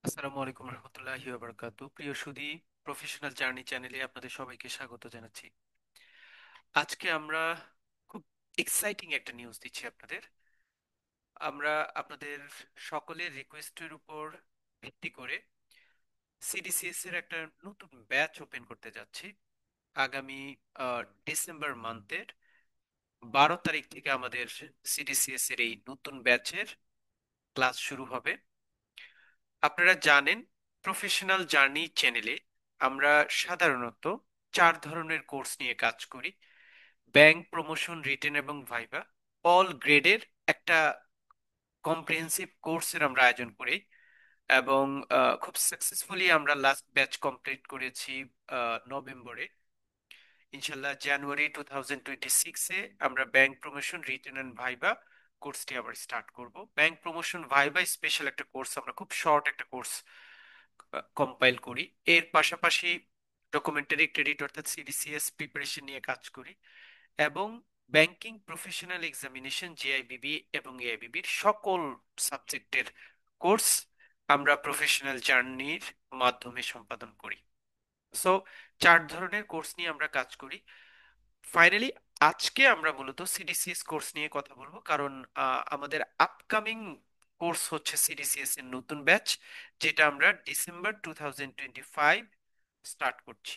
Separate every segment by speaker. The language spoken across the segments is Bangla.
Speaker 1: আসসালামু আলাইকুম রহমতুল্লাহি ওয়া বারাকাতুহু। প্রিয় সুধী, প্রফেশনাল জার্নি চ্যানেলে আপনাদের সবাইকে স্বাগত জানাচ্ছি। আজকে আমরা খুব এক্সাইটিং একটা নিউজ দিচ্ছি আপনাদের। আমরা আপনাদের সকলের রিকোয়েস্টের উপর ভিত্তি করে সিডিসিএস এর একটা নতুন ব্যাচ ওপেন করতে যাচ্ছি। আগামী ডিসেম্বর মান্থের 12 তারিখ থেকে আমাদের সিডিসিএস এর এই নতুন ব্যাচের ক্লাস শুরু হবে। আপনারা জানেন, প্রফেশনাল জার্নি চ্যানেলে আমরা সাধারণত 4 ধরনের কোর্স নিয়ে কাজ করি: ব্যাংক, প্রমোশন, রিটেন এবং ভাইভা। অল গ্রেডের একটা কম্প্রিহেন্সিভ কোর্সের আমরা আয়োজন করি এবং খুব সাকসেসফুলি আমরা লাস্ট ব্যাচ কমপ্লিট করেছি নভেম্বরে। ইনশাল্লাহ জানুয়ারি 2026-এ আমরা bank, promotion, written and viva কোর্সটি আবার স্টার্ট করব। ব্যাংক, প্রমোশন, ভাইভা স্পেশাল একটা কোর্স, আমরা খুব শর্ট একটা কোর্স কম্পাইল করি। এর পাশাপাশি ডকুমেন্টারি ক্রেডিট অর্থাৎ সিডিসিএস প্রিপারেশন নিয়ে কাজ করি এবং ব্যাংকিং প্রফেশনাল এক্সামিনেশন জেআইবিবি এবং এআইবিবির সকল সাবজেক্টের কোর্স আমরা প্রফেশনাল জার্নির মাধ্যমে সম্পাদন করি। সো 4 ধরনের কোর্স নিয়ে আমরা কাজ করি। ফাইনালি আজকে আমরা মূলত সিডিসিএস কোর্স নিয়ে কথা বলবো, কারণ আমাদের আপকামিং কোর্স হচ্ছে সিডিসিএস এর নতুন ব্যাচ, যেটা আমরা ডিসেম্বর 2025 স্টার্ট করছি।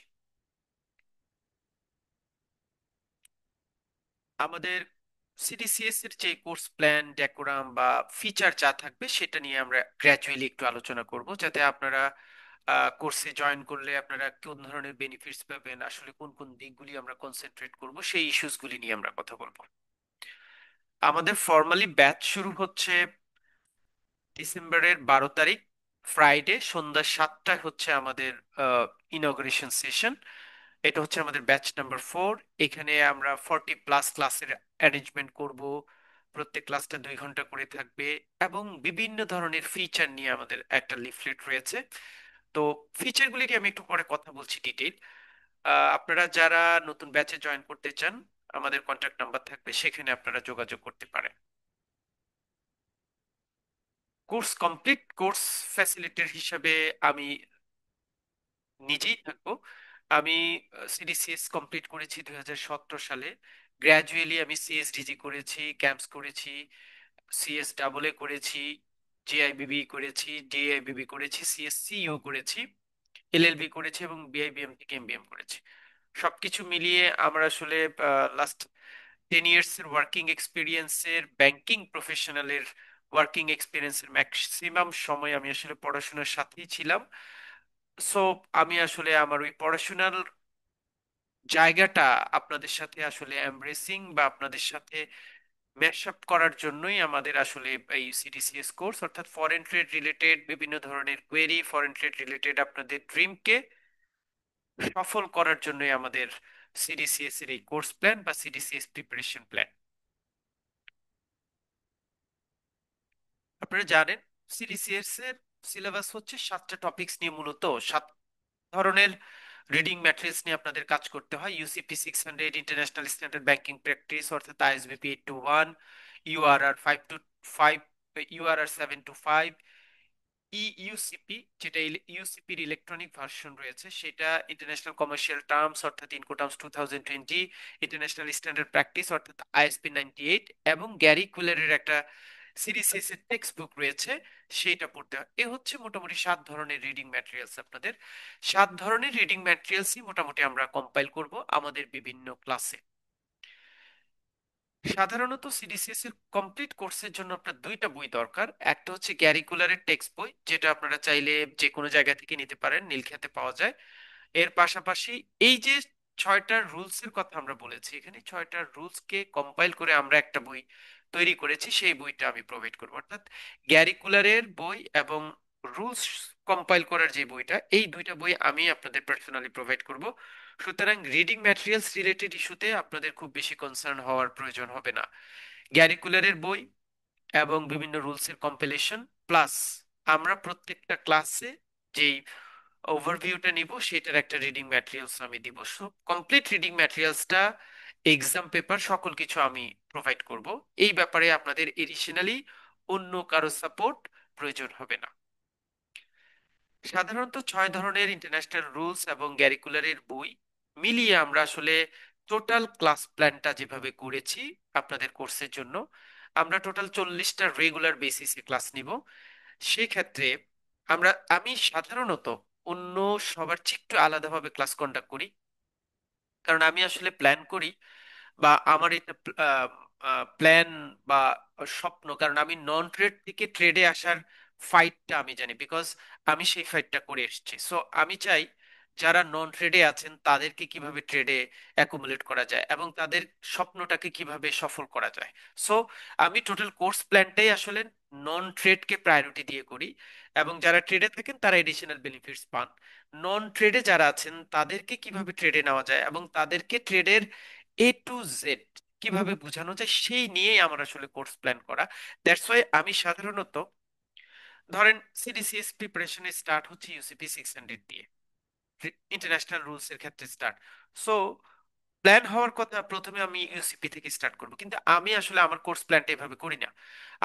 Speaker 1: আমাদের সিডিসিএস এর যে কোর্স প্ল্যান, ডেকোরাম বা ফিচার যা থাকবে সেটা নিয়ে আমরা গ্র্যাজুয়ালি একটু আলোচনা করব, যাতে আপনারা কোর্সে জয়েন করলে আপনারা কোন ধরনের বেনিফিটস পাবেন, আসলে কোন কোন দিকগুলি আমরা কনসেন্ট্রেট করব, সেই ইস্যুসগুলি নিয়ে আমরা কথা বলবো। আমাদের ফর্মালি ব্যাচ শুরু হচ্ছে ডিসেম্বরের 12 তারিখ, ফ্রাইডে সন্ধ্যা 7টায় হচ্ছে আমাদের ইনগ্রেশন সেশন। এটা হচ্ছে আমাদের ব্যাচ নাম্বার 4। এখানে আমরা 40+ ক্লাসের অ্যারেঞ্জমেন্ট করব। প্রত্যেক ক্লাসটা 2 ঘন্টা করে থাকবে এবং বিভিন্ন ধরনের ফিচার নিয়ে আমাদের একটা লিফলেট রয়েছে। তো ফিচারগুলি নিয়ে আমি একটু পরে কথা বলছি ডিটেইল। আপনারা যারা নতুন ব্যাচে জয়েন করতে চান, আমাদের কন্ট্যাক্ট নাম্বার থাকবে, সেখানে আপনারা যোগাযোগ করতে পারেন। কোর্স কমপ্লিট কোর্স ফ্যাসিলিটির হিসাবে আমি নিজেই থাকবো। আমি সিডিসিএস কমপ্লিট করেছি 2017 সালে। গ্র্যাজুয়ালি আমি সিএসডিজি করেছি, ক্যাম্পস করেছি, সিএস ডাবল এ করেছি, জেআইবিবি করেছি, ডিআইবিবি করেছি, সিএসসিইউ করেছি, এলএলবি করেছি এবং বিআইবিএম থেকে এমবিএম করেছি। সবকিছু মিলিয়ে আমার আসলে লাস্ট 10 ইয়ার্স এর ওয়ার্কিং এক্সপিরিয়েন্সের, ব্যাংকিং প্রফেশনালের ওয়ার্কিং এক্সপিরিয়েন্সের ম্যাক্সিমাম সময় আমি আসলে পড়াশোনার সাথেই ছিলাম। সো আমি আসলে আমার ওই পড়াশোনার জায়গাটা আপনাদের সাথে আসলে এমব্রেসিং বা আপনাদের সাথে ম্যাশ আপ করার জন্যই আমাদের আসলে এই সিডিসিএস কোর্স, অর্থাৎ ফরেন ট্রেড রিলেটেড বিভিন্ন ধরনের কোয়েরি, ফরেন ট্রেড রিলেটেড আপনাদের ড্রিমকে সফল করার জন্যই আমাদের সিডিসিএস এর এই কোর্স প্ল্যান বা সিডিসিএস প্রিপারেশন প্ল্যান। আপনারা জানেন, সিডিসিএস এর সিলেবাস হচ্ছে 7টা টপিকস নিয়ে, মূলত 7 ধরনের রিডিং ম্যাট্রিক্স নিয়ে আপনাদের কাজ করতে হয়: UCP 600, international standard banking practice অর্থাৎ আইএসবিপি 8-1, ইউআরআর 5 to 5, ইউআরআর 7-5, ইউসিপি, যেটা ইউসিপির ইলেকট্রনিক ভার্সন রয়েছে সেটা, ইন্টারন্যাশনাল কমার্শিয়াল টার্মস অর্থাৎ ইনকোটার্মস 2020, ইন্টারন্যাশনাল স্ট্যান্ডার্ড প্র্যাকটিস অর্থাৎ আইএসপি 98, এবং গ্যারি কুলারের একটা সিডিসিএস এর টেক্সট বুক রয়েছে, সেটা পড়তে হয়। এ হচ্ছে মোটামুটি 7 ধরনের রিডিং ম্যাটেরিয়ালস। আপনাদের 7 ধরনের রিডিং ম্যাটেরিয়ালসই মোটামুটি আমরা কম্পাইল করব আমাদের বিভিন্ন ক্লাসে। সাধারণত সিডিসিএস এর কমপ্লিট কোর্সের জন্য আপনার 2টা বই দরকার। একটা হচ্ছে ক্যারিকুলারের টেক্সট বই, যেটা আপনারা চাইলে যে কোনো জায়গা থেকে নিতে পারেন, নীলক্ষেতে পাওয়া যায়। এর পাশাপাশি এই যে 6টা রুলস এর কথা আমরা বলেছি, এখানে 6টা রুলস কে কম্পাইল করে আমরা একটা বই তৈরি করেছি, সেই বইটা আমি প্রোভাইড করবো। অর্থাৎ গ্যারিকুলারের বই এবং রুলস কম্পাইল করার যে বইটা, এই 2টা বই আমি আপনাদের পার্সোনালি প্রোভাইড করব। সুতরাং রিডিং ম্যাটেরিয়ালস রিলেটেড ইস্যুতে আপনাদের খুব বেশি কনসার্ন হওয়ার প্রয়োজন হবে না। গ্যারিকুলারের বই এবং বিভিন্ন রুলস এর কম্পিলেশন, প্লাস আমরা প্রত্যেকটা ক্লাসে যেই ওভারভিউটা নিব সেটার একটা রিডিং ম্যাটেরিয়ালস আমি দিব। সো কমপ্লিট রিডিং ম্যাটেরিয়ালসটা, এক্সাম পেপার, সকল কিছু আমি প্রোভাইড করব। এই ব্যাপারে আপনাদের এডিশনালি অন্য কারো সাপোর্ট প্রয়োজন হবে না। সাধারণত 6 ধরনের ইন্টারন্যাশনাল রুলস এবং ক্যারিকুলারের বই মিলিয়ে আমরা আসলে টোটাল ক্লাস প্ল্যানটা যেভাবে করেছি আপনাদের কোর্সের জন্য, আমরা টোটাল 40টা রেগুলার বেসিসে ক্লাস নিব। সেই ক্ষেত্রে আমি সাধারণত অন্য সবার চেয়ে একটু আলাদাভাবে ক্লাস কন্ডাক্ট করি, কারণ আমি আসলে প্ল্যান করি, বা আমার এটা প্ল্যান বা স্বপ্ন, কারণ আমি নন ট্রেড থেকে ট্রেডে আসার ফাইটটা আমি জানি, বিকজ আমি সেই ফাইটটা করে এসেছি। সো আমি চাই যারা নন ট্রেডে আছেন তাদেরকে কিভাবে ট্রেডে অ্যাকুমুলেট করা যায় এবং তাদের স্বপ্নটাকে কিভাবে সফল করা যায়। সো আমি টোটাল কোর্স প্ল্যানটাই আসলে নন ট্রেডকে প্রায়োরিটি দিয়ে করি, এবং যারা ট্রেডে থাকেন তারা এডিশনাল বেনিফিটস পান। নন ট্রেডে যারা আছেন তাদেরকে কিভাবে ট্রেডে নেওয়া যায় এবং তাদেরকে ট্রেডের A to Z কিভাবে বোঝানো যায় সেই নিয়েই আমার আসলে কোর্স প্ল্যান করা। দ্যাটস ওয়াই আমি সাধারণত, ধরেন, সিডিসিএস প্রিপারেশনে স্টার্ট হচ্ছে UCP 600 দিয়ে, ইন্টারন্যাশনাল রুলস এর ক্ষেত্রে স্টার্ট। সো প্ল্যান হওয়ার কথা প্রথমে আমি ইউসিপি থেকে স্টার্ট করব, কিন্তু আমি আসলে আমার কোর্স প্ল্যানটা এভাবে করি না।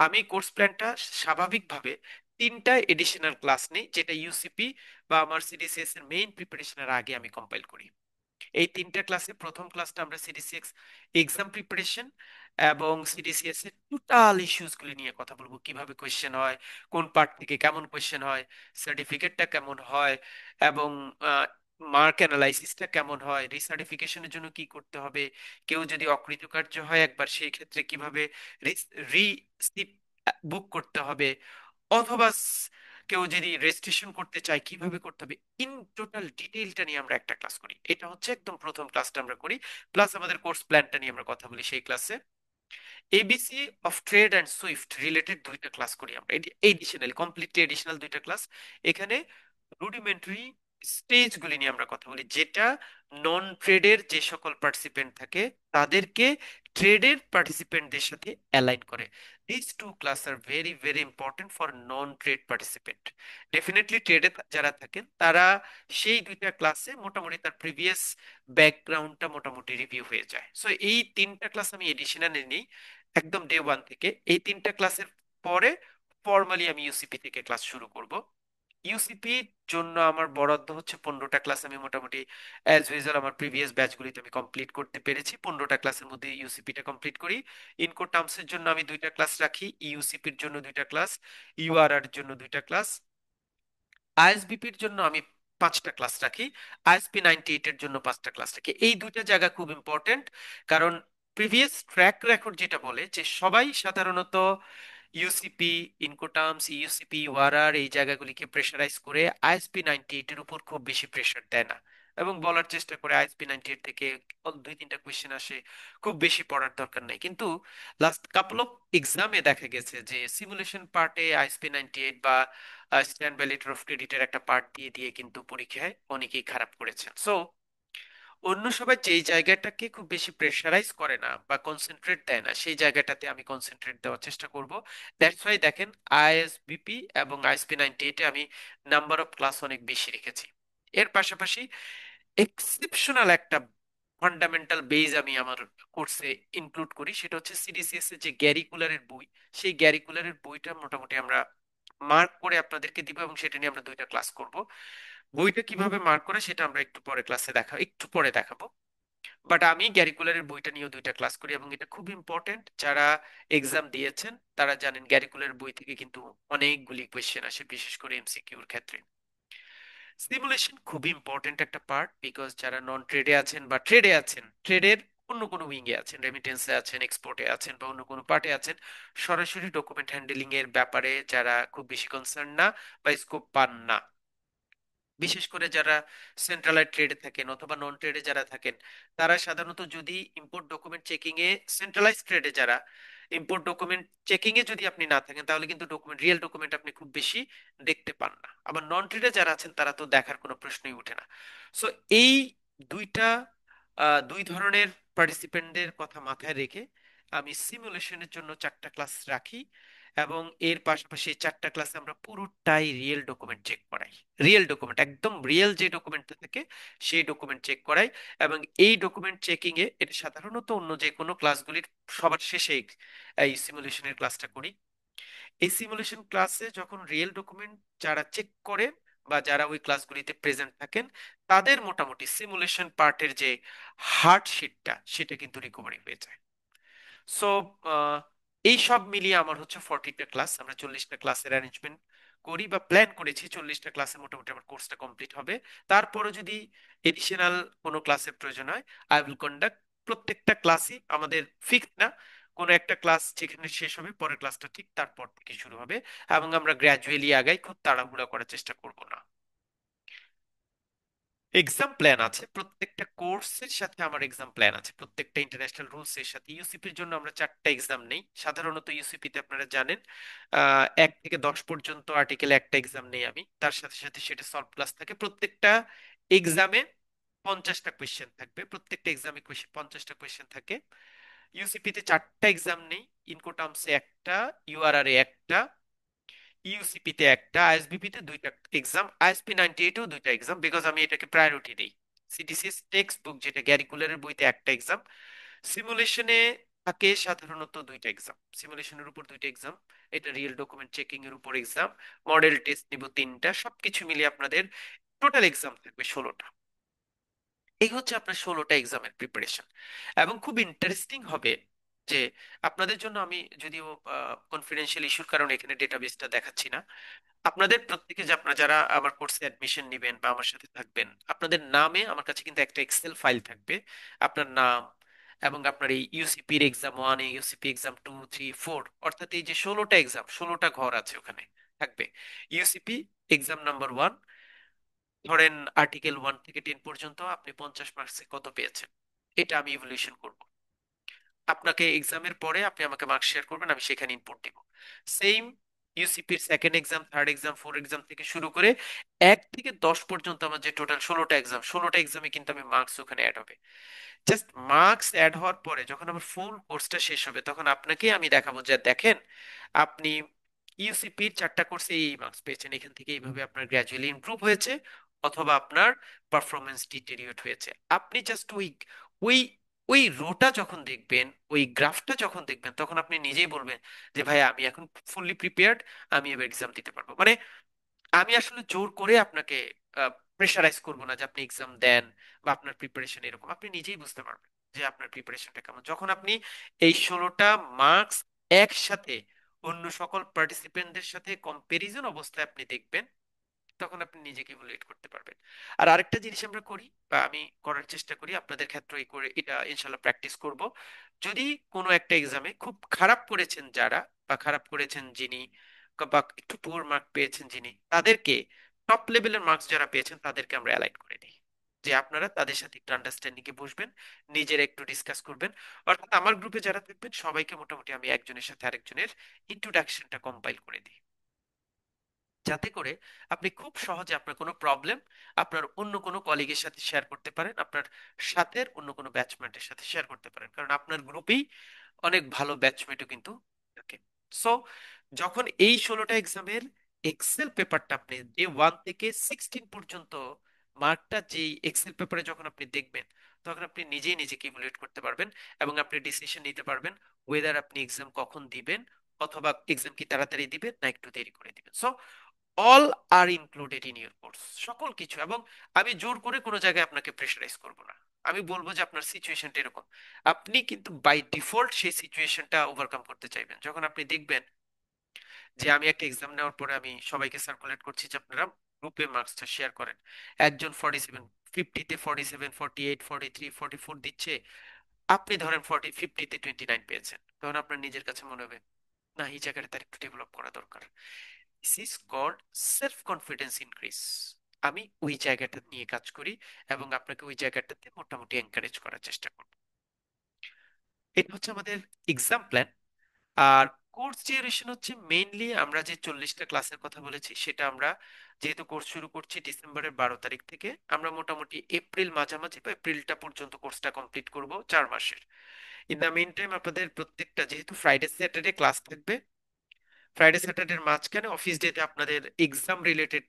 Speaker 1: আমি কোর্স প্ল্যানটা স্বাভাবিকভাবে 3টা এডিশনাল ক্লাস নেই, যেটা ইউসিপি বা আমার সিডিসিএস এর মেইন প্রিপারেশনের আগে আমি কম্পাইল করি। এই 3টা ক্লাসে প্রথম ক্লাসটা আমরা সিডিসিএক্স এক্সাম প্রিপারেশন এবং সিডিসিএস এর টোটাল ইস্যুস গুলি নিয়ে কথা বলবো, কিভাবে কোয়েশ্চেন হয়, কোন পার্ট থেকে কেমন কোয়েশ্চেন হয়, সার্টিফিকেটটা কেমন হয়, এবং মার্ক অ্যানালাইসিসটা কেমন হয়, রিসার্টিফিকেশনের জন্য কি করতে হবে, কেউ যদি অকৃতকার্য হয় একবার সেই ক্ষেত্রে কিভাবে রিসিট বুক করতে হবে, অথবা কেউ যদি রেজিস্ট্রেশন করতে চায় কিভাবে করতে হবে, ইন টোটাল ডিটেইলটা নিয়ে আমরা একটা ক্লাস করি। এটা হচ্ছে একদম প্রথম ক্লাসটা আমরা করি। প্লাস আমাদের কোর্স প্ল্যানটা নিয়ে আমরা কথা বলি সেই ক্লাসে। ABC of trade and Swift related 2টা ক্লাস করি আমরা, এডিশনাল, কমপ্লিটলি এডিশনাল 2টা ক্লাস। এখানে রুডিমেন্টারি স্টেজগুলি নিয়ে আমরা কথা বলি, যেটা নন ট্রেডের যে সকল পার্টিসিপেন্ট থাকে তাদেরকে ট্রেডের পার্টিসিপেন্টদের সাথে অ্যালাইন করে। This two class are very very important for non trade participant. Definitely ট্রেডে যারা থাকেন তারা সেই 2টা ক্লাসে মোটামুটি তার প্রিভিয়াস ব্যাকগ্রাউন্ডটা মোটামুটি রিভিউ হয়ে যায়। সো এই 3টা ক্লাস আমি এডিশনালে নিই একদম ডে 1 থেকে। এই 3টা ক্লাসের পরে ফর্মালি আমি ইউসিপি থেকে ক্লাস শুরু করব। ইউসিপির জন্য আমার বরাদ্দ হচ্ছে 15টা ক্লাস। আমি মোটামুটি অ্যাজ ইউজুয়াল আমার প্রিভিয়াস ব্যাচগুলিতে আমি কমপ্লিট করতে পেরেছি, 15টা ক্লাসের মধ্যে ইউসিপিটা কমপ্লিট করি। ইনকো টার্মসের জন্য আমি 2টা ক্লাস রাখি, ইউসিপির জন্য 2টা ক্লাস, ইউআরআর জন্য 2টা ক্লাস, আইএসবিপির জন্য আমি 5টা ক্লাস রাখি, ISP 98 এর জন্য 5টা ক্লাস রাখি। এই 2টা জায়গা খুব ইম্পর্টেন্ট, কারণ প্রিভিয়াস ট্র্যাক রেকর্ড যেটা বলে যে সবাই সাধারণত ইউসিপি, ইনকোটার্মস, ইউসিপি, ওয়ারার এই জায়গাগুলিকে প্রেশারাইজ করে ISP 98 এর উপর খুব বেশি প্রেশার দেয় না, এবং বলার চেষ্টা করে ISP 98 থেকে 2-3টা কোয়েশ্চেন আসে, খুব বেশি পড়ার দরকার নেই। কিন্তু লাস্ট কাপল অফ এক্সামে দেখা গেছে যে সিমুলেশন পার্টে ISP 98 বা স্ট্যান্ড ভ্যালিড অফ ক্রেডিটের একটা পার্ট দিয়ে দিয়ে কিন্তু পরীক্ষায় অনেকেই খারাপ করেছেন। সো অন্য সবাই যেই জায়গাটাকে খুব বেশি প্রেশারাইজ করে না বা কনসেন্ট্রেট দেয় না সেই জায়গাটাতে আমি কনসেন্ট্রেট দেওয়ার চেষ্টা করব। দ্যাটস ওয়াই দেখেন আইএসবিপি এবং ISP 98 এ আমি নাম্বার অফ ক্লাস অনেক বেশি রেখেছি। এর পাশাপাশি এক্সেপশনাল একটা ফান্ডামেন্টাল বেজ আমি আমার কোর্সে ইনক্লুড করি, সেটা হচ্ছে সিডিসিএস এর যে গ্যারিকুলারের বই, সেই গ্যারিকুলারের বইটা মোটামুটি আমরা মার্ক করে আপনাদেরকে দিব, এবং সেটা নিয়ে আমরা 2টা ক্লাস করব। বইটা কিভাবে মার্ক করে সেটা আমরা একটু পরে দেখাবো। বাট আমি গ্যারিকুলারের বইটা নিয়েও 2টা ক্লাস করি, এবং এটা খুব ইম্পর্টেন্ট। যারা এক্সাম দিয়েছেন তারা জানেন গ্যারিকুলার বই থেকে কিন্তু অনেকগুলি কোয়েশ্চেন আসে, বিশেষ করে এমসিকিউর ক্ষেত্রে। সিমুলেশন খুবই ইম্পর্টেন্ট একটা পার্ট, বিকজ যারা নন ট্রেডে আছেন বা ট্রেডে আছেন, ট্রেডের অন্য কোনো উইং এ আছেন, রেমিটেন্সে আছেন, এক্সপোর্টে আছেন, বা অন্য কোনো পার্টে আছেন, সরাসরি ডকুমেন্ট হ্যান্ডলিং এর ব্যাপারে যারা খুব বেশি কনসার্ন না বা স্কোপ পান না, বিশেষ করে যারা সেন্ট্রালাইজ ট্রেডে থাকেন অথবা নন ট্রেডে যারা থাকেন, তারা সাধারণত যদি ইম্পোর্ট ডকুমেন্ট চেকিং এ, সেন্ট্রালাইজ ট্রেডে যারা ইম্পোর্ট ডকুমেন্ট চেকিং এ যদি আপনি না থাকেন তাহলে কিন্তু রিয়েল ডকুমেন্ট আপনি খুব বেশি দেখতে পান না। আবার নন ট্রেডে যারা আছেন তারা তো দেখার কোনো প্রশ্নই উঠে না। সো এই দুইটা 2 ধরনের পার্টিসিপেন্টদের কথা মাথায় রেখে আমি সিমুলেশনের জন্য 4টা ক্লাস রাখি, এবং এর পাশাপাশি 4টা ক্লাসে আমরা পুরোটাই রিয়েল ডকুমেন্ট চেক করাই। রিয়েল ডকুমেন্ট, একদম রিয়েল যে ডকুমেন্টটা থাকে সেই ডকুমেন্ট চেক করাই। এবং এই ডকুমেন্ট চেকিং এ এটা সাধারণত অন্য যে কোনো ক্লাসগুলির সবার শেষে এই সিমুলেশনের ক্লাসটা করি। এই সিমুলেশন ক্লাসে যখন রিয়েল ডকুমেন্ট যারা চেক করে বা যারা ওই ক্লাসগুলিতে প্রেজেন্ট থাকেন তাদের মোটামুটি সিমুলেশন পার্টের যে হার্ড শিটটা সেটা কিন্তু রিকভারি হয়ে যায়। সো এই সব মিলিয়ে আমার হচ্ছে 40টা ক্লাস, আমরা 40টা ক্লাসের অ্যারেঞ্জমেন্ট করি বা প্ল্যান করেছি। 40টা ক্লাসে মোটামুটি আমার কোর্সটা কমপ্লিট হবে। তারপরে যদি এডিশনাল কোনো ক্লাসের প্রয়োজন হয়, আই উইল কন্ডাক্ট। প্রত্যেকটা ক্লাসই আমাদের ফিক্সড না, কোনো একটা ক্লাস যেখানে শেষ হবে পরের ক্লাসটা ঠিক তারপর থেকে শুরু হবে, এবং আমরা গ্র্যাজুয়ালি আগাই, খুব তাড়াহুড়া করার চেষ্টা করব না। এক্সাম প্ল্যান আছে প্রত্যেকটা কোর্সের সাথে, আমার এক্সাম প্ল্যান আছে প্রত্যেকটা ইন্টারন্যাশনাল রুলস এর সাথে। ইউসিপির জন্য আমরা 4টা এক্সাম নেই সাধারণত। ইউসিপিতে আপনারা জানেন 1 থেকে 10 পর্যন্ত আর্টিকেল একটা এক্সাম নেই আমি, তার সাথে সাথে সেটা সলভ ক্লাস থাকে। প্রত্যেকটা এক্সামে 50টা কোয়েশ্চেন থাকবে, প্রত্যেকটা এক্সামে 50টা কোয়েশ্চেন থাকে। ইউসিপিতে 4টা এক্সাম নেই, ইনকোটার্মসে একটা, ইউআরআর এ একটা, ইউসিপি তে একটা, আইএসবিপি তে 2টা এক্সাম, আইএসপি 98 এও 2টা এক্সাম, বিকজ আমি এটাকে প্রায়োরিটি দিই। সিটিসিএস টেক্সট বুক যেটা ক্যারিকুলারের বইতে একটা এক্সাম। সিমুলেশনে থাকে সাধারণত 2টা এক্সাম, সিমুলেশনের উপর 2টা এক্সাম, এটা রিয়েল ডকুমেন্ট চেকিং এর উপর এক্সাম। মডেল টেস্ট নিব 3টা, সবকিছু মিলিয়ে আপনাদের টোটাল এক্সাম থাকবে 16টা। এই হচ্ছে আপনার 16টা এক্সামের প্রিপারেশন। এবং খুব ইন্টারেস্টিং হবে যে আপনাদের জন্য আমি যদিও কনফিডেন্সিয়াল ইস্যুর কারণে এখানে ডেটাবেসটা দেখাচ্ছি না, আপনাদের প্রত্যেকে যে আপনারা যারা আমার কোর্সে অ্যাডমিশন নেবেন বা আমার সাথে থাকবেন, আপনাদের নামে আমার কাছে কিন্তু একটা এক্সেল ফাইল থাকবে। আপনার নাম এবং আপনার এই ইউসিপির এক্সাম 1, ইউসিপি এক্সাম 2, 3, 4, অর্থাৎ এই যে 16টা এক্সাম, 16টা ঘর আছে ওখানে থাকবে। ইউসিপি এক্সাম নাম্বার 1, ধরেন আর্টিকেল 1 থেকে 10 পর্যন্ত আপনি 50 মার্কসে কত পেয়েছেন, এটা আমি ইভ্যালুয়েশন করব। আপনাকে এক্সামের পরে আপনি আমাকে মার্কস শেয়ার করবেন, আমি সেখানে ইনপুট দিব। সেম ইউসিপির second exam, third exam, four exam থেকে শুরু করে 1 থেকে 10 পর্যন্ত আমার যে টোটাল 16টা এক্সাম, 16টা এক্সামে কিন্তু আমি মার্কস ওখানে অ্যাড হবে। জাস্ট মার্কস অ্যাড হওয়ার পরে যখন আমার ফুল কোর্সটা শেষ হবে তখন আপনাকে আমি দেখাবো যে দেখেন আপনি ইউসিপির 4টা কোর্সে এই মার্কস পেয়েছেন, এখান থেকে এইভাবে আপনার গ্র্যাজুয়ালি ইমপ্রুভ হয়েছে, অথবা আপনার পারফরমেন্স ডিটেরিওরেট হয়েছে। আপনি জাস্ট ওই ওই ওই রোটা যখন দেখবেন, ওই গ্রাফটা যখন দেখবেন, তখন আপনি নিজেই বলবেন যে ভাই আমি এখন ফুললি প্রিপেয়ার্ড, আমি এবার এক্সাম দিতে পারবো। মানে আমি আসলে জোর করে আপনাকে প্রেশারাইজ করব না যে আপনি এক্সাম দেন বা আপনার প্রিপারেশন এরকম, আপনি নিজেই বুঝতে পারবেন যে আপনার প্রিপারেশনটা কেমন যখন আপনি এই 16টা মার্কস একসাথে অন্য সকল পার্টিসিপেন্টদের সাথে কম্পারিজন অবস্থায় আপনি দেখবেন, তখন আপনি নিজেকে ইভালুয়েট করতে পারবেন। আর আরেকটা জিনিস আমরা করি বা আমি করার চেষ্টা করি, আপনাদের ক্ষেত্রে করে এটা ইনশাল্লাহ প্র্যাকটিস করব। যদি কোনো একটা এক্সামে খুব খারাপ করেছেন যারা, বা খারাপ করেছেন যিনি, বা একটু পুয়ার মার্ক পেয়েছেন যিনি, তাদেরকে টপ লেভেলের মার্কস যারা পেয়েছেন তাদেরকে আমরা অ্যালাইন করে দিই, যে আপনারা তাদের সাথে একটু আন্ডারস্ট্যান্ডিং এ বসবেন, নিজেরা একটু ডিসকাস করবেন। অর্থাৎ আমার গ্রুপে যারা থাকবেন সবাইকে মোটামুটি আমি একজনের সাথে আরেকজনের ইন্ট্রোডাকশনটা কম্পাইল করে দিই, যাতে করে আপনি খুব সহজে আপনার কোনো প্রবলেম আপনার অন্য কোনো কলিগের সাথে শেয়ার করতে পারেন, আপনার সাথে অন্য কোনো ব্যাচমেটের সাথে শেয়ার করতে পারেন, কারণ আপনার গ্রুপেই অনেক ভালো ব্যাচমেটও কিন্তু থাকে। সো যখন এই 16টা এক্সামের এক্সেল পেপারটা আপনি ডে 1 থেকে 16 পর্যন্ত মার্কটা যেই এক্সেল পেপারে যখন আপনি দেখবেন, তখন আপনি নিজেই নিজেকে ইভ্যালুয়েট করতে পারবেন এবং আপনি ডিসিশন নিতে পারবেন ওয়েদার আপনি এক্সাম কখন দিবেন, অথবা এক্সাম কি তাড়াতাড়ি দিবেন না একটু দেরি করে দিবেন। So all are included in your course, সকল কিছু। এবং আমি জোর করে কোনো জায়গায় আপনাকে প্রেশারাইজ করব না, আমি বলবো যে আপনার সিচুয়েশনটা এরকম, আপনি কিন্তু বাই ডিফল্ট সেই সিচুয়েশনটা ওভারকাম করতে চাইবেন। যখন আপনি দেখবেন যে আমি একটা এক্সাম নেওয়ার পরে আমি সবাইকে সার্কুলেট করছি যে আপনারা গ্রুপে মার্কসটা শেয়ার করেন, একজন 47, 50-তে 47, 48, 43, 44 দিচ্ছে, আপনি ধরেন 50-তে 29 পেয়েছেন, তখন আপনার নিজের কাছে মনে হবে না এই জায়গাটা তার একটু ডেভেলপ করা দরকার। This is called self confidence increase. আমি ওই জায়গাটা নিয়ে কাজ করি এবং আপনাকে ওই জায়গাটাতে মোটামুটি এনকারেজ করার চেষ্টা করব। এটা হচ্ছে আমাদের এক্সাম প্ল্যান। আর কোর্স ডিউরেশন হচ্ছে মেইনলি আমরা যে 40টা ক্লাসের কথা বলেছি সেটা আমরা যেহেতু কোর্স শুরু করছি ডিসেম্বরের 12 তারিখ থেকে, আমরা মোটামুটি এপ্রিল মাঝামাঝি বা এপ্রিলটা পর্যন্ত কোর্সটা কমপ্লিট করব, 4 মাসের। ইন দা মেইন টাইম আপনাদের প্রত্যেকটা যেহেতু ফ্রাইডে স্যাটারডে ক্লাস থাকবে, ফ্রাইডে স্যাটারডের মাঝখানে অফিস ডেতে আপনাদের এক্সাম রিলেটেড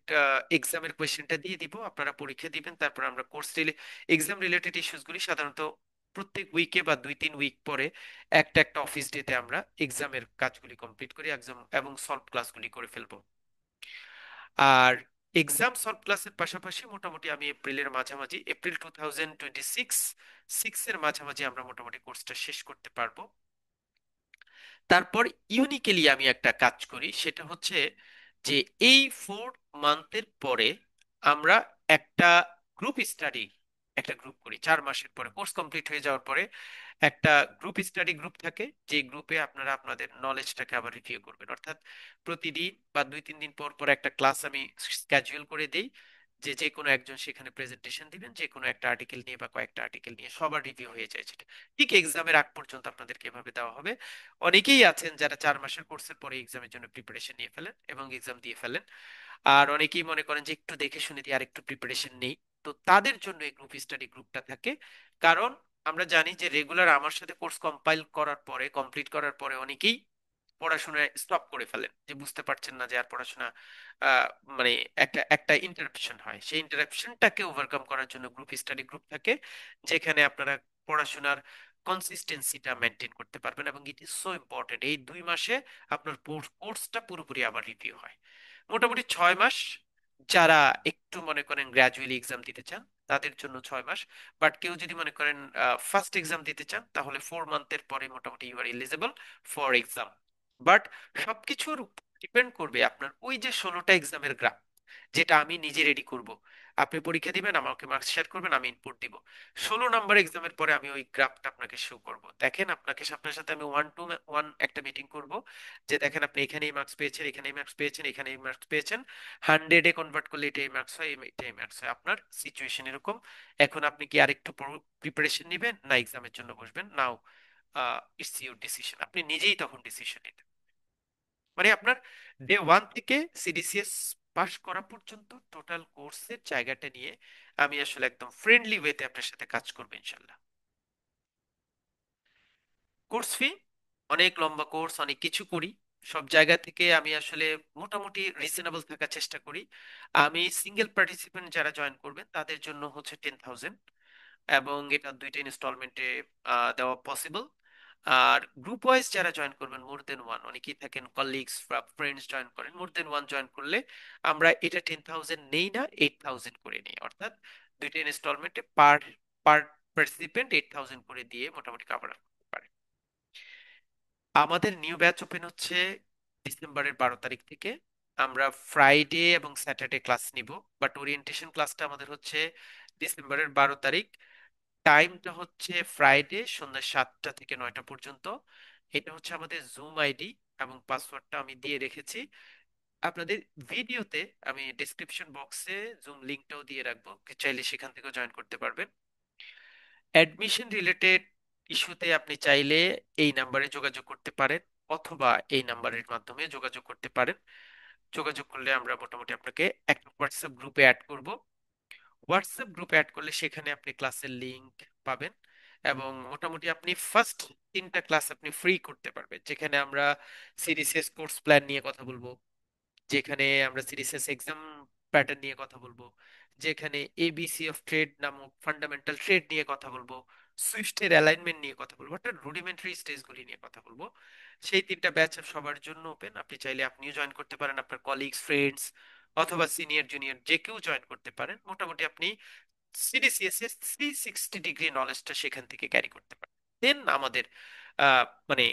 Speaker 1: এক্সামের কোয়েশ্চেনটা দিয়ে দিব, আপনারা পরীক্ষা দিবেন, তারপর আমরা কোর্স এক্সাম রিলেটেড ইস্যুসগুলি সাধারণত প্রত্যেক উইকে বা 2-3 উইক পরে একটা একটা অফিস ডেতে আমরা এক্সামের কাজগুলি কমপ্লিট করি এক্সাম এবং সলভ ক্লাসগুলি করে ফেলবো। আর এক্সাম সলভ ক্লাসের পাশাপাশি মোটামুটি আমি এপ্রিলের মাঝামাঝি, এপ্রিল 2026 এর মাঝামাঝি আমরা মোটামুটি কোর্সটা শেষ করতে পারবো। তারপর ইউনিকেলি আমি একটা কাজ করি, সেটা হচ্ছে যে এই 4 মান্থের পরে আমরা একটা গ্রুপ স্টাডি, একটা গ্রুপ করি 4 মাসের পরে কোর্স কমপ্লিট হয়ে যাওয়ার পরে। একটা গ্রুপ স্টাডি গ্রুপ থাকে, যে গ্রুপে আপনারা আপনাদের নলেজটাকে আবার রিভিউ করবেন। অর্থাৎ প্রতিদিন বা 2-3 দিন পর পর একটা ক্লাস আমি স্ক্যাজুয়াল করে দেই, যে যে কোনো একজন সেখানে প্রেজেন্টেশন দিবেন যে কোনো একটা আর্টিকেল নিয়ে বা কয়েকটা আর্টিকেল নিয়ে, সবার রিভিউ হয়ে যায় সেটা। ঠিক এক্সামের আগ পর্যন্ত আপনাদেরকে এভাবে দেওয়া হবে। অনেকেই আছেন যারা 4 মাসের কোর্সের পরে এক্সামের জন্য প্রিপারেশন নিয়ে ফেলেন এবং এক্সাম দিয়ে ফেলেন। আর অনেকেই মনে করেন যে একটু দেখে শুনে দিয়ে আর একটু প্রিপারেশন নেই। তো তাদের জন্য এই গ্রুপ স্টাডি গ্রুপটা থাকে। কারণ আমরা জানি যে রেগুলার আমার সাথে কোর্স কম্পাইল করার পরে, কমপ্লিট করার পরে অনেকেই পড়াশোনায় স্টপ করে ফেলেন, যে বুঝতে পারছেন না যে আর পড়াশোনা আহ, মানে একটা একটা ইন্টারাপশন হয়। সেই ইন্টারাপশনটাকে ওভারকাম করার জন্য গ্রুপ স্টাডি গ্রুপ থাকে, যেখানে আপনারা পড়াশোনার কনসিস্টেন্সিটা মেনটেন করতে পারবেন। এবং ইট ইজ সো ইম্পর্টেন্ট, এই 2 মাসে আপনার কোর্সটা পুরোপুরি আবার রিভিউ হয়। মোটামুটি 6 মাস। যারা একটু মনে করেন গ্র্যাজুয়ালি এক্সাম দিতে চান তাদের জন্য 6 মাস। বাট কেউ যদি মনে করেন ফার্স্ট এক্সাম দিতে চান, তাহলে 4 মান্থের পরে মোটামুটি you are eligible for exam. But সবকিছুর ডিপেন্ড করবে আপনার ওই যে 16টা এক্সামের গ্রাফ, যেটা আমি নিজে রেডি করব। আপনি পরীক্ষা দিবেন, আমাকে মার্কস শেয়ার করবেন, আমি ইনপুট দিব। 16 নাম্বার এক্সামের পরে আমি ওই গ্রাফটা আপনাকে শো করব। দেখেন, আপনাকে আপনার সাথে আমি 1-to-1 একটা মিটিং করব, যে দেখেন আপনি এখানেই মার্কস পেয়েছেন, এখানেই মার্কস পেয়েছেন, এখানেই মার্কস পেয়েছেন। 100-এ কনভার্ট করলে এটাই মার্কস হয়, এটাই মার্কস হয়। আপনার সিচুয়েশন এরকম। এখন আপনি কি আরেকটু প্রিপারেশন নেবেন না এক্সামের জন্য বসবেন? নাও ইটস ইউর ডিসিশন, আপনি নিজেই তখন ডিসিশন নিতে। মানে আপনার ডে 1 থেকে সিডিসিএস পাস করা পর্যন্ত টোটাল কোর্সের জায়গাটা নিয়ে আমি আসলে একদম ফ্রেন্ডলি ওয়েতে আপনার সাথে কাজ করবো ইনশাল্লাহ। কোর্স ফি অনেক লম্বা কোর্স, অনেক কিছু করি। সব জায়গা থেকে আমি আসলে মোটামুটি রিজনেবল থাকার চেষ্টা করি। আমি সিঙ্গেল পার্টিসিপেন্ট যারা জয়েন করবেন তাদের জন্য হচ্ছে 10,000, এবং এটা 2টা ইনস্টলমেন্টে দেওয়া পসিবল। আর গ্রুপ ওয়াইজ যারা জয়েন করবেন মোর দেন 1, অনেকেই থাকেন কলিগস বা ফ্রেন্ডস জয়েন করেন, মোর দেন 1 জয়েন করলে আমরা এটা 10,000 নেই না, 8,000 করে নিই। অর্থাৎ 2টা ইনস্টলমেন্টে পার পার পার্টিসিপেন্ট 8,000 করে দিয়ে মোটামুটি কাভার করতে পারে। আমাদের নিউ ব্যাচ ওপেন হচ্ছে ডিসেম্বরের 12 তারিখ থেকে। আমরা ফ্রাইডে এবং স্যাটারডে ক্লাস নিব, বাট ওরিয়েন্টেশন ক্লাসটা আমাদের হচ্ছে ডিসেম্বরের 12 তারিখ। টাইমটা হচ্ছে ফ্রাইডে সন্ধ্যা 7টা থেকে 9টা পর্যন্ত। এটা হচ্ছে আমাদের জুম আইডি, এবং পাসওয়ার্ডটা আমি দিয়ে রেখেছি আপনাদের ভিডিওতে। আমি ডেসক্রিপশন বক্সে জুম লিংকটাও দিয়ে রাখবো, চাইলে সেখান থেকেও জয়েন করতে পারবেন। অ্যাডমিশন রিলেটেড ইস্যুতে আপনি চাইলে এই নাম্বারে যোগাযোগ করতে পারেন, অথবা এই নাম্বারের মাধ্যমে যোগাযোগ করতে পারেন। যোগাযোগ করলে আমরা মোটামুটি আপনাকে একটা হোয়াটসঅ্যাপ গ্রুপে অ্যাড করব। হোয়াটসঅ্যাপ গ্রুপে অ্যাড করলে সেখানে আপনি ক্লাসের লিংক পাবেন, এবং মোটামুটি আপনি ফার্স্ট 3টা ক্লাস আপনি ফ্রি করতে পারবেন, যেখানে আমরা সিরিসিএস কোর্স প্ল্যান নিয়ে কথা বলবো, যেখানে আমরা সিরিসিএস এক্সাম প্যাটার্ন নিয়ে কথা বলবো, যেখানে এবিসি অফ ট্রেড নামক ফান্ডামেন্টাল ট্রেড নিয়ে কথা বলবো, সুইফটের অ্যালাইনমেন্ট নিয়ে কথা বলবো, অর্থাৎ রুডিমেন্টারি স্টেজগুলি নিয়ে কথা বলবো। সেই 3টা ব্যাচ সবার জন্য ওপেন, আপনি চাইলে আপনিও জয়েন করতে পারেন, আপনার কলিগস ফ্রেন্ডস অথবা সিনিয়র জুনিয়র যে কেউ জয়েন করতে পারেন। মোটামুটি আপনি সিডিসিএস এর 360 ডিগ্রি নলেজটা সেখান থেকে ক্যারি করতে পারেন। দেন আমাদের মানে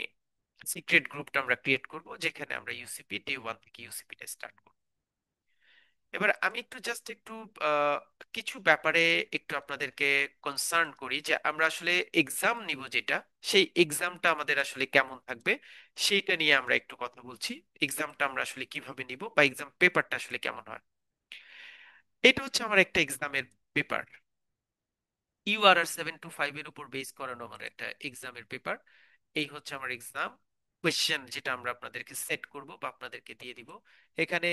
Speaker 1: সিক্রেট গ্রুপটা আমরা ক্রিয়েট করব, যেখানে আমরা ইউসিপি ডে 1 থেকে ইউসিপিটা স্টার্ট করব। এবার আমি একটু জাস্ট একটু আহ, কিছু ব্যাপারে একটু আপনাদেরকে কনসার্ন করি, যে আমরা আসলে এক্সাম নিব যেটা, সেই এক্সামটা আমাদের আসলে কেমন থাকবে সেইটা নিয়ে আমরা একটু কথা বলছি। এক্সামটা আমরা আসলে কিভাবে নিব, বা এক্সাম পেপারটা আসলে কেমন হয়। এটা হচ্ছে আমার একটা এক্সামের পেপার, URR 725 এর উপর বেস করানো আমার একটা এক্সামের পেপার। এই হচ্ছে আমার এক্সাম কোয়েশ্চেন, যেটা আমরা আপনাদেরকে সেট করব বা আপনাদেরকে দিয়ে দিব। এখানে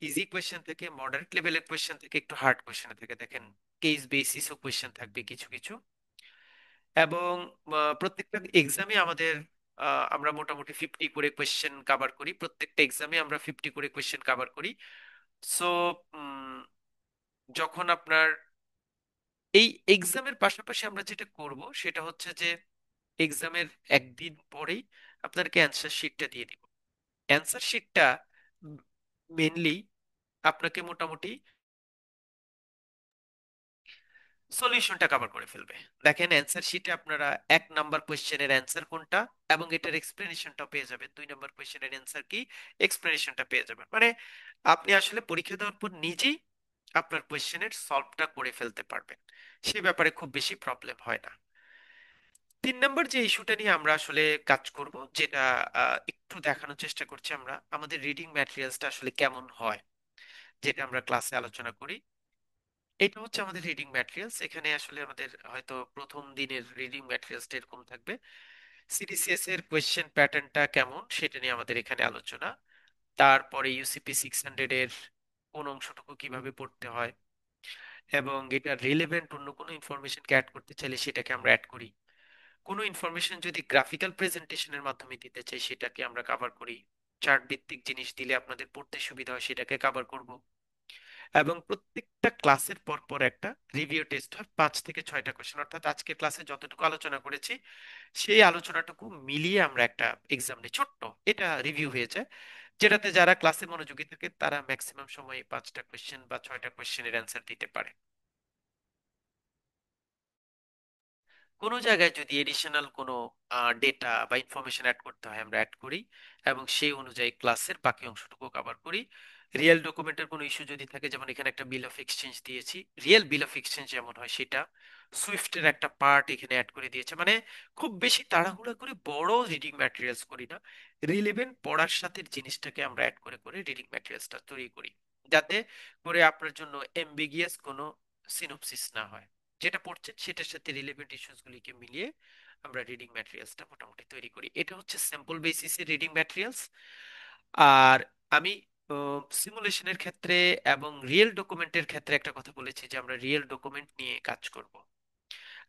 Speaker 1: ইজি কোয়েশ্চেন থেকে মডারেট লেভেলের কোয়েশ্চেন থেকে একটু হার্ড কোয়েশ্চেন থেকে, দেখেন কেস বেসিসও কোয়েশ্চেন থাকবে কিছু কিছু। এবং প্রত্যেকটা এক্সামে আমাদের আমরা মোটামুটি 50 করে কোয়েশ্চেন কভার করি, প্রত্যেকটা এক্সামে আমরা 50 করে কোয়েশ্চেন কভার করি। সো যখন আপনার এই এক্সামের পাশাপাশি আমরা যেটা করব সেটা হচ্ছে যে এক্সামের একদিন পরেই আপনাদেরকে অ্যান্সার শিটটা দিয়ে দিব। অ্যান্সার শিটটা মেনলি আপনাকে মোটামুটি সলিউশনটা কভার করে ফেলবে। দেখেন অ্যান্সার শিটে আপনারা 1 নাম্বার কোয়েশ্চেনের অ্যান্সার কোনটা এবং এটার এক্সপ্লেনেশনটা পেয়ে যাবেন, 2 নাম্বার কোয়েশ্চেনের অ্যান্সার কি, এক্সপ্লেনেশনটা পেয়ে যাবেন। মানে আপনি আসলে পরীক্ষা দেওয়ার পর নিজেই আপনার কোয়েশ্চেনের সলভটা করে ফেলতে পারবেন, সে ব্যাপারে খুব বেশি প্রবলেম হয় না। 3 নাম্বার যে ইস্যুটা নিয়ে আমরা আসলে কাজ করব, যেটা একটু দেখানোর চেষ্টা করছি আমরা, আমাদের রিডিং ম্যাটেরিয়ালসটা আসলে কেমন হয়, যেটা আমরা ক্লাসে আলোচনা করি। এটা হচ্ছে আমাদের রিডিং ম্যাটেরিয়ালস। এখানে আসলে আমাদের হয়তো প্রথম দিনের রিডিং ম্যাটেরিয়ালসটা এরকম থাকবে। সিডিসিএস এর কোয়েশ্চেন প্যাটার্নটা কেমন সেটা নিয়ে আমাদের এখানে আলোচনা। তারপরে ইউসিপি 600 এর কোন অংশটুকু কিভাবে পড়তে হয়, এবং এটা রিলেভেন্ট অন্য কোনো ইনফরমেশনকে অ্যাড করতে চাইলে সেটাকে আমরা অ্যাড করি। কোনো ইনফরমেশন যদি গ্রাফিক্যাল প্রেজেন্টেশনের মাধ্যমে দিতে চাই সেটাকে আমরা কভার করি। চার্ট ভিত্তিক জিনিস দিলে আপনাদের পড়তে সুবিধা হয় সেটাকে কভার করব। এবং প্রত্যেকটা ক্লাসের পর পর একটা রিভিউ টেস্ট হয়, 5 থেকে 6টা কোশ্চেন, অর্থাৎ আজকের ক্লাসে যতটুকু আলোচনা করেছি সেই আলোচনাটুকু মিলিয়ে আমরা একটা এক্সাম নিই, ছোট্ট এটা রিভিউ হয়ে যায়, যেটাতে যারা ক্লাসে মনোযোগী থাকে তারা ম্যাক্সিমাম সময় 5টা কোশ্চেন বা 6টা কোশ্চেনের অ্যান্সার দিতে পারে। কোনো জায়গায় যদি এডিশনাল কোনো ডেটা বা ইনফরমেশন অ্যাড করতে হয় আমরা অ্যাড করি, এবং সেই অনুযায়ী ক্লাসের বাকি অংশটুকু কভার করি। রিয়েল ডকুমেন্টের কোনো ইস্যু যদি থাকে, যেমন এখানে একটা বিল অফ এক্সচেঞ্জ দিয়েছি, রিয়েল বিল অফ এক্সচেঞ্জ যেমন হয় সেটা সুইফটের একটা পার্ট এখানে অ্যাড করে দিয়েছে। মানে খুব বেশি তাড়াহুড়া করে বড় রিডিং ম্যাটেরিয়ালস করি না, রিলেভেন্ট পড়ার সাথে জিনিসটাকে আমরা অ্যাড করে করে রিডিং ম্যাটেরিয়ালসটা তৈরি করি, যাতে করে আপনার জন্য এমবিগিয়াস কোনো সিনোপসিস না হয়। যেটা পড়ছেন সেটার সাথে রিলেভেন্ট ইস্যুস গুলিকে মিলিয়ে আমরা রিডিং ম্যাটেরিয়ালসটা মোটামুটি তৈরি করি। এটা হচ্ছে স্যাম্পল বেসিসে রিডিং ম্যাটেরিয়ালস। আর আমি সিমুলেশনের ক্ষেত্রে এবং রিয়েল ডকুমেন্টের ক্ষেত্রে একটা কথা বলেছি যে আমরা রিয়েল ডকুমেন্ট নিয়ে কাজ করব।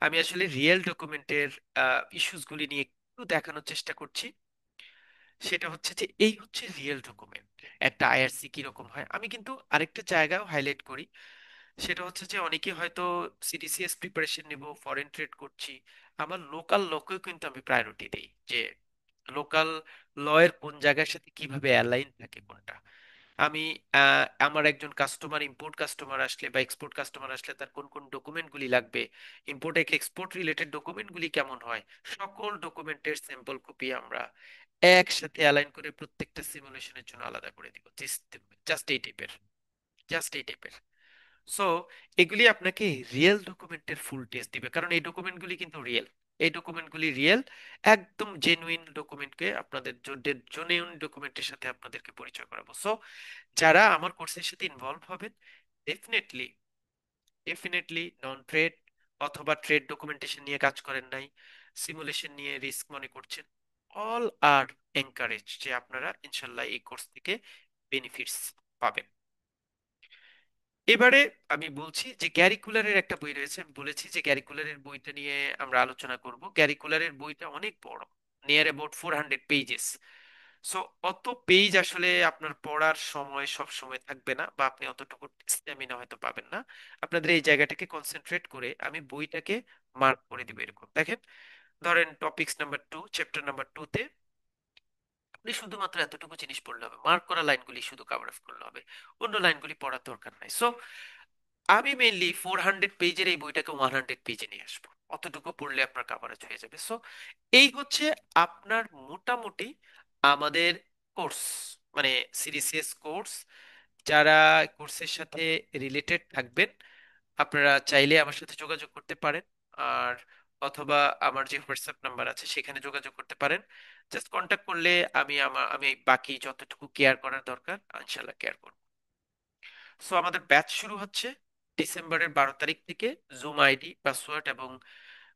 Speaker 1: আমি আসলে রিয়েল ডকুমেন্টের ইস্যুস গুলি নিয়ে একটু দেখানোর চেষ্টা করছি। সেটা হচ্ছে যে এই হচ্ছে রিয়েল ডকুমেন্ট, একটা আইআরসি কিরকম হয়। আমি কিন্তু আরেকটা জায়গাও হাইলাইট করি, সেটা হচ্ছে যে অনেকে হয়তো সিডিসিএস প্রিপারেশন নিব, ফরেন ট্রেড করছি, আমার লোকাল লকেও কিন্তু আমি প্রায়োরিটি দেই, যে লোকাল ল এর কোন জায়গার সাথে কিভাবে অ্যালাইন থাকে কোনটা। আমি আমার একজন কাস্টমার, ইম্পোর্ট কাস্টমার আসলে বা এক্সপোর্ট কাস্টমার আসলে তার কোন কোন ডকুমেন্ট গুলি লাগবে, ইম্পোর্ট এক্সপোর্ট রিলেটেড ডকুমেন্ট গুলি কেমন হয়, সকল ডকুমেন্টের স্যাম্পল কপি আমরা একসাথে অ্যালাইন করে প্রত্যেকটা সিমুলেশনের জন্য আলাদা করে দিব। জাস্ট এই টাইপের, জাস্ট এই টাইপের। সো এগুলি আপনাকে রিয়েল ডকুমেন্টের ফুল টেস্ট দিবে, কারণ এই ডকুমেন্টগুলি কিন্তু রিয়েল, এই ডকুমেন্টগুলি রিয়েল, একদম জেনুইন ডকুমেন্টকে আপনাদের জেনুইন ডকুমেন্টের সাথে আপনাদেরকে পরিচয় করাবো। সো যারা আমার কোর্সের সাথে ইনভলভ হবেন, ডেফিনেটলি ডেফিনেটলি নন ট্রেড অথবা ট্রেড ডকুমেন্টেশন নিয়ে কাজ করেন নাই, সিমুলেশন নিয়ে রিস্ক মনে করছেন, অল আর এনকারেজ যে আপনারা ইনশাল্লাহ এই কোর্স থেকে বেনিফিটস পাবেন। এবারে আমি বলছি যে ক্যারিকুলারের একটা বই রয়েছে, আমি বলেছি যে ক্যারিকুলারের বইটা নিয়ে আমরা আলোচনা করব। ক্যারিকুলারের বইটা অনেক বড়, নিয়ার অ্যাবাউট 400 পেজেস। সো অত পেজ আসলে আপনার পড়ার সময় সব সময় থাকবে না, বা আপনি অতটুকু স্ট্যামিনা হয়তো পাবেন না। আপনাদের এই জায়গাটাকে কনসেন্ট্রেট করে আমি বইটাকে মার্ক করে দিব এরকম। দেখেন, ধরেন টপিকস নাম্বার 2, চ্যাপ্টার নাম্বার 2-তে আপনি শুধুমাত্র এতটুকু জিনিস পড়লে হবে, মার্ক করা লাইনগুলি শুধু কভার আপ করলে হবে, অন্য লাইনগুলি পড়ার দরকার নাই। সো আমি মেইনলি 400 পেজের এই বইটাকে 100 পেজে নিয়ে আসবো, অতটুকু পড়লে আপনার কাভারেজ হয়ে যাবে। সো এই হচ্ছে আপনার মোটামুটি আমাদের কোর্স, মানে সিডিসিএস কোর্স। যারা কোর্সের সাথে রিলেটেড থাকবেন আপনারা চাইলে আমার সাথে যোগাযোগ করতে পারেন, আর অথবা আমার যে হোয়াটসঅ্যাপ নাম্বার আছে সেখানে যোগাযোগ করতে পারেন। জাস্ট কন্ট্যাক্ট করলে আমি বাকি যতটুকু কেয়ার করার দরকার ইনশাল্লাহ কেয়ার করব। সো আমাদের ব্যাচ শুরু হচ্ছে ডিসেম্বরের 12 তারিখ থেকে। জুম আইডি, পাসওয়ার্ড এবং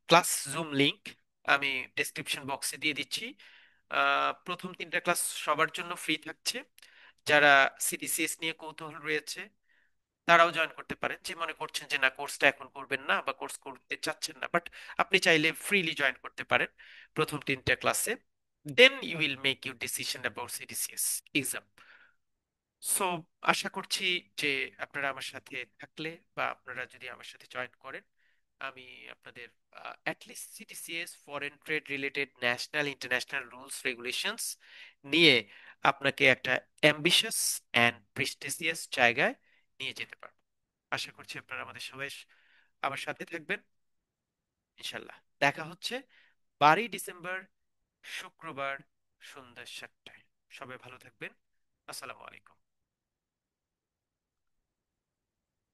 Speaker 1: ক্লাস জুম লিংক আমি ডেসক্রিপশন বক্সে দিয়ে দিচ্ছি। প্রথম 3টা ক্লাস সবার জন্য ফ্রি থাকছে। যারা সিডিসিএস নিয়ে কৌতূহল রয়েছে তারাও জয়েন করতে পারেন, যে মনে করছেন যে না কোর্সটা এখন করবেন না বা কোর্স করতে চাচ্ছেন না, বাট আপনি চাইলে ফ্রিলি জয়েন করতে পারেন প্রথম 3টা ক্লাসে। Then you will make your decision about CDCS exam. So আশা করছি যে আপনারা আমার সাথে থাকলে বা আপনারা যদি আমার সাথে জয়েন করেন, আমি আপনাদের at least CTCS, foreign trade related national international rules regulations নিয়ে আপনাকে একটা অ্যাম্বিশাস অ্যান্ড প্রেস্টিজিয়াস জায়গায় নিয়ে যেতে পারবো। আশা করছি আপনারা আমাদের সবাই আমার সাথে থাকবেন। ইনশাল্লাহ দেখা হচ্ছে 12 ডিসেম্বর, শুক্রবার সন্ধ্যা 7টায়। সবাই ভালো থাকবেন। আসসালামু আলাইকুম।